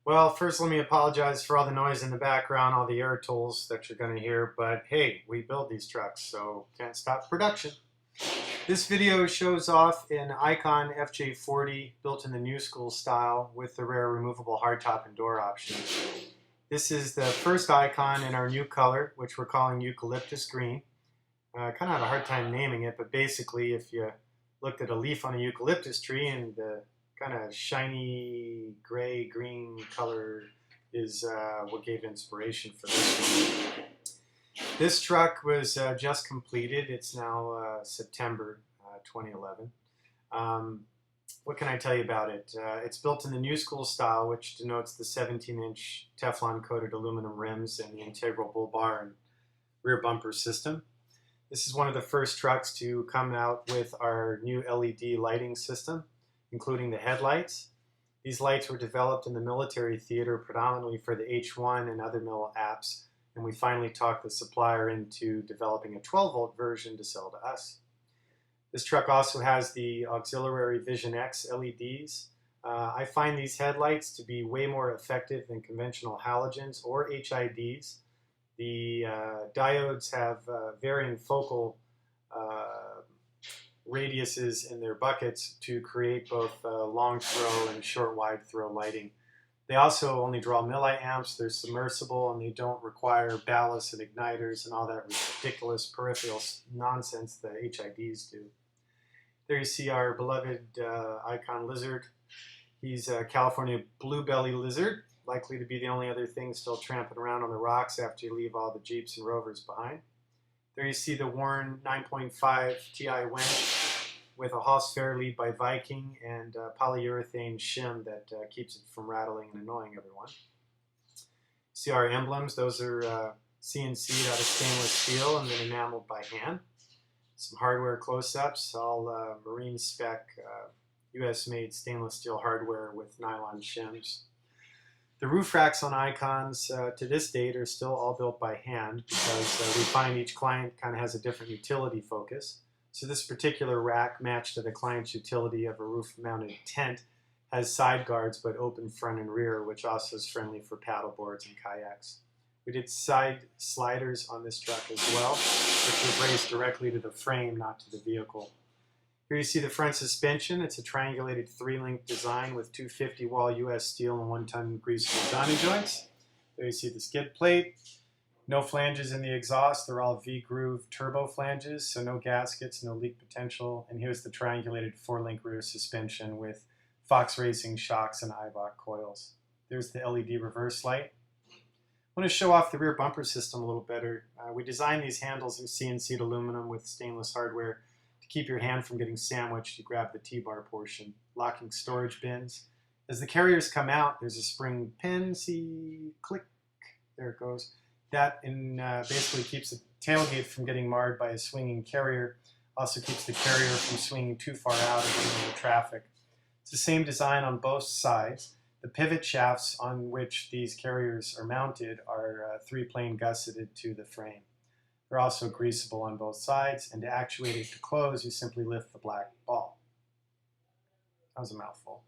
Well, first let me apologize for all the noise in the background, all the air tools that you're going to hear, but hey, we build these trucks, so can't stop production. This video shows off an Icon FJ40 built in the new school style with the rare removable hardtop and door options. This is the first Icon in our new color, which we're calling eucalyptus green. Kind of had a hard time naming it, but basically if you looked at a leaf on a eucalyptus tree and the kind of shiny gray green color is what gave inspiration for this one. This truck was just completed. It's now September 2011. What can I tell you about it? It's built in the new school style, which denotes the 17-inch Teflon coated aluminum rims and the integral bull bar and rear bumper system. This is one of the first trucks to come out with our new LED lighting system, including the headlights. These lights were developed in the military theater predominantly for the H1 and other mil apps, and we finally talked the supplier into developing a 12-volt version to sell to us. This truck also has the auxiliary Vision X LEDs. I find these headlights to be way more effective than conventional halogens or HIDs. The diodes have varying focal radiuses in their buckets to create both long throw and short wide throw lighting. They also only draw milliamps, they're submersible, and they don't require ballasts and igniters and all that ridiculous peripheral nonsense that HIDs do. There you see our beloved Icon lizard. He's a California bluebelly lizard, likely to be the only other thing still tramping around on the rocks after you leave all the Jeeps and Rovers behind. There you see the worn 9.5 Ti winch with a Haas Fairlead by Viking and polyurethane shim that keeps it from rattling and annoying everyone. See our emblems, those are CNC'd out of stainless steel and then enameled by hand. Some hardware close-ups, all marine spec US made stainless steel hardware with nylon shims. The roof racks on Icons to this date are still all built by hand because we find each client kind of has a different utility focus. So this particular rack, matched to the client's utility of a roof-mounted tent, has side guards but open front and rear, which also is friendly for paddle boards and kayaks. We did side sliders on this truck as well, which were braced directly to the frame, not to the vehicle. Here you see the front suspension. It's a triangulated 3-link design with two 50-wall US steel and 1-ton greasable Johnny joints. There you see the skid plate. No flanges in the exhaust. They're all V-groove turbo flanges, so no gaskets, no leak potential. And here's the triangulated 4-link rear suspension with Fox Racing shocks and Ibach coils. There's the LED reverse light. I want to show off the rear bumper system a little better. We designed these handles in CNC'd aluminum with stainless hardware to keep your hand from getting sandwiched. You grab the T-bar portion, locking storage bins. As the carriers come out, there's a spring pin, see, click, there it goes. That basically keeps the tailgate from getting marred by a swinging carrier. Also keeps the carrier from swinging too far out and getting into traffic. It's the same design on both sides. The pivot shafts on which these carriers are mounted are 3-plane gusseted to the frame. They're also greasable on both sides, and to actuate it to close, you simply lift the black ball. That was a mouthful.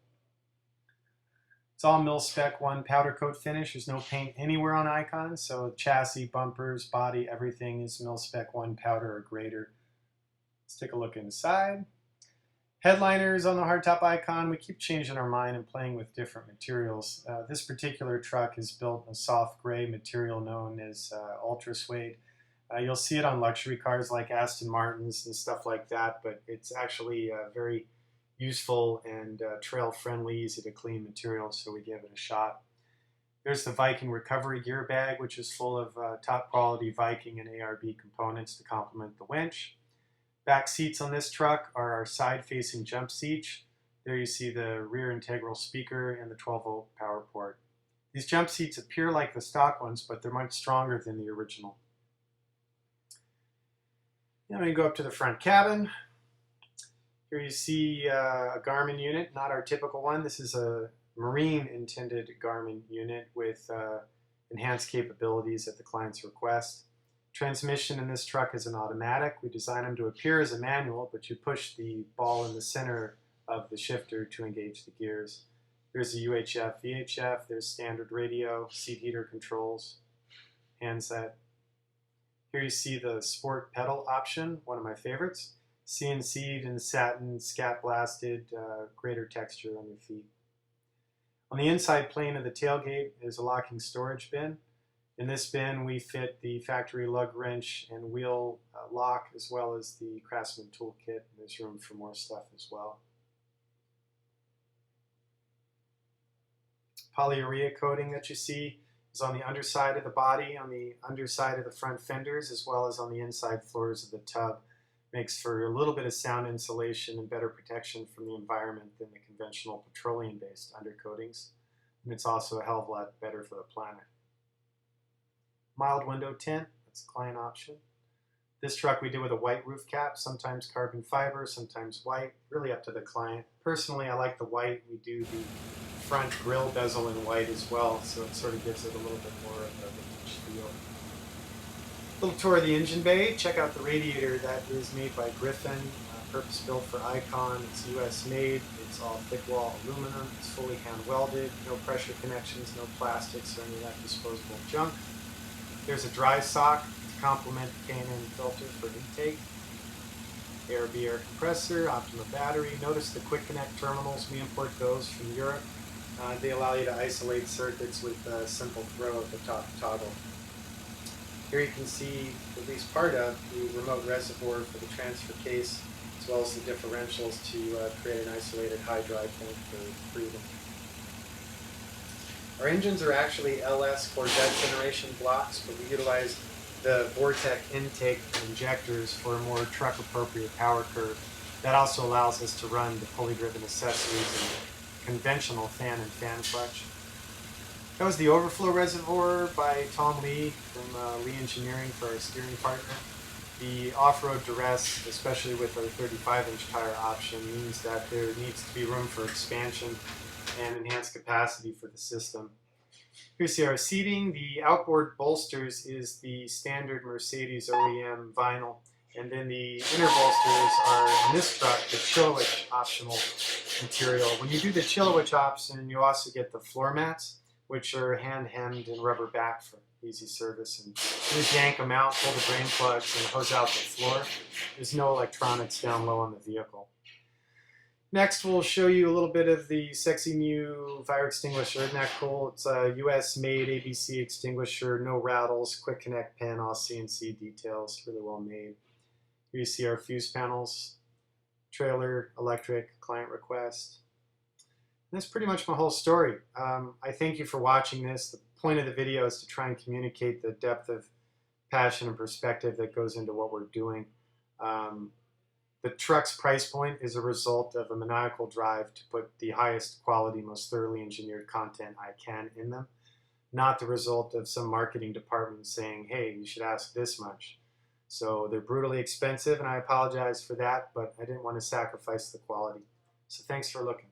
It's all mil-spec 1 powder coat finish. There's no paint anywhere on Icon, so chassis, bumpers, body, everything is mil-spec 1 powder or greater. Let's take a look inside. Headliners on the hardtop Icon. We keep changing our mind and playing with different materials. This particular truck is built in a soft gray material known as ultra suede. You'll see it on luxury cars like Aston Martins and stuff like that, but it's actually very useful and trail-friendly, easy to clean material, so we give it a shot. There's the Viking recovery gear bag, which is full of top-quality Viking and ARB components to complement the winch. Back seats on this truck are our side-facing jump seats. There you see the rear integral speaker and the 12-volt power port. These jump seats appear like the stock ones, but they're much stronger than the original. Now I'm going to go up to the front cabin. Here you see a Garmin unit, not our typical one. This is a marine-intended Garmin unit with enhanced capabilities at the client's request. Transmission in this truck is an automatic. We designed them to appear as a manual, but you push the ball in the center of the shifter to engage the gears. There's a UHF, VHF, there's standard radio, seat heater controls, handset. Here you see the sport pedal option, one of my favorites. CNC'd and satin, scat blasted, greater texture on your feet. On the inside plane of the tailgate is a locking storage bin. In this bin we fit the factory lug wrench and wheel lock, as well as the Craftsman toolkit. There's room for more stuff as well. Polyurea coating that you see is on the underside of the body, on the underside of the front fenders, as well as on the inside floors of the tub. Makes for a little bit of sound insulation and better protection from the environment than the conventional petroleum-based undercoatings. And it's also a hell of a lot better for the planet. Mild window tint, that's a client option. This truck we did with a white roof cap, sometimes carbon fiber, sometimes white, really up to the client. Personally, I like the white. We do the front grille bezel in white as well, so it sort of gives it a little bit more of a vintage feel. Little tour of the engine bay. Check out the radiator that is made by Griffin, purpose-built for Icon. It's US made, it's all thick wall aluminum, it's fully hand welded, no pressure connections, no plastics or any of that disposable junk. There's a dry sock to complement the K&N filter for intake. ARB air compressor, Optima battery. Notice the quick connect terminals, we import those from Europe. They allow you to isolate circuits with a simple throw at the top toggle. Here you can see at least part of the remote reservoir for the transfer case, as well as the differentials to create an isolated high drive point for breathing. Our engines are actually LS Corvette generation blocks, but we utilize the Vortec intake and injectors for a more truck-appropriate power curve. That also allows us to run the pulley-driven accessories and conventional fan and fan clutch. That was the overflow reservoir by Tom Lee from Lee Engineering for our steering partner. The off-road duress, especially with our 35-inch tire option, means that there needs to be room for expansion and enhanced capacity for the system. Here's our seating. The outboard bolsters is the standard Mercedes OEM vinyl, and then the inner bolsters are, in this truck, the Chilowich optional material. When you do the Chilowich option, you also get the floor mats, which are hand-hemmed and rubber back for easy service. And you just yank them out, pull the drain plugs, and hose out the floor. There's no electronics down low on the vehicle. Next, we'll show you a little bit of the sexy new fire extinguisher. Isn't that cool? It's a US-made ABC extinguisher, no rattles, quick connect pin, all CNC details, really well made. Here you see our fuse panels, trailer, electric, client request. And that's pretty much my whole story. I thank you for watching this. The point of the video is to try and communicate the depth of passion and perspective that goes into what we're doing. The truck's price point is a result of a maniacal drive to put the highest quality, most thoroughly engineered content I can in them, not the result of some marketing department saying, hey, you should ask this much. So they're brutally expensive, and I apologize for that, but I didn't want to sacrifice the quality. So thanks for looking.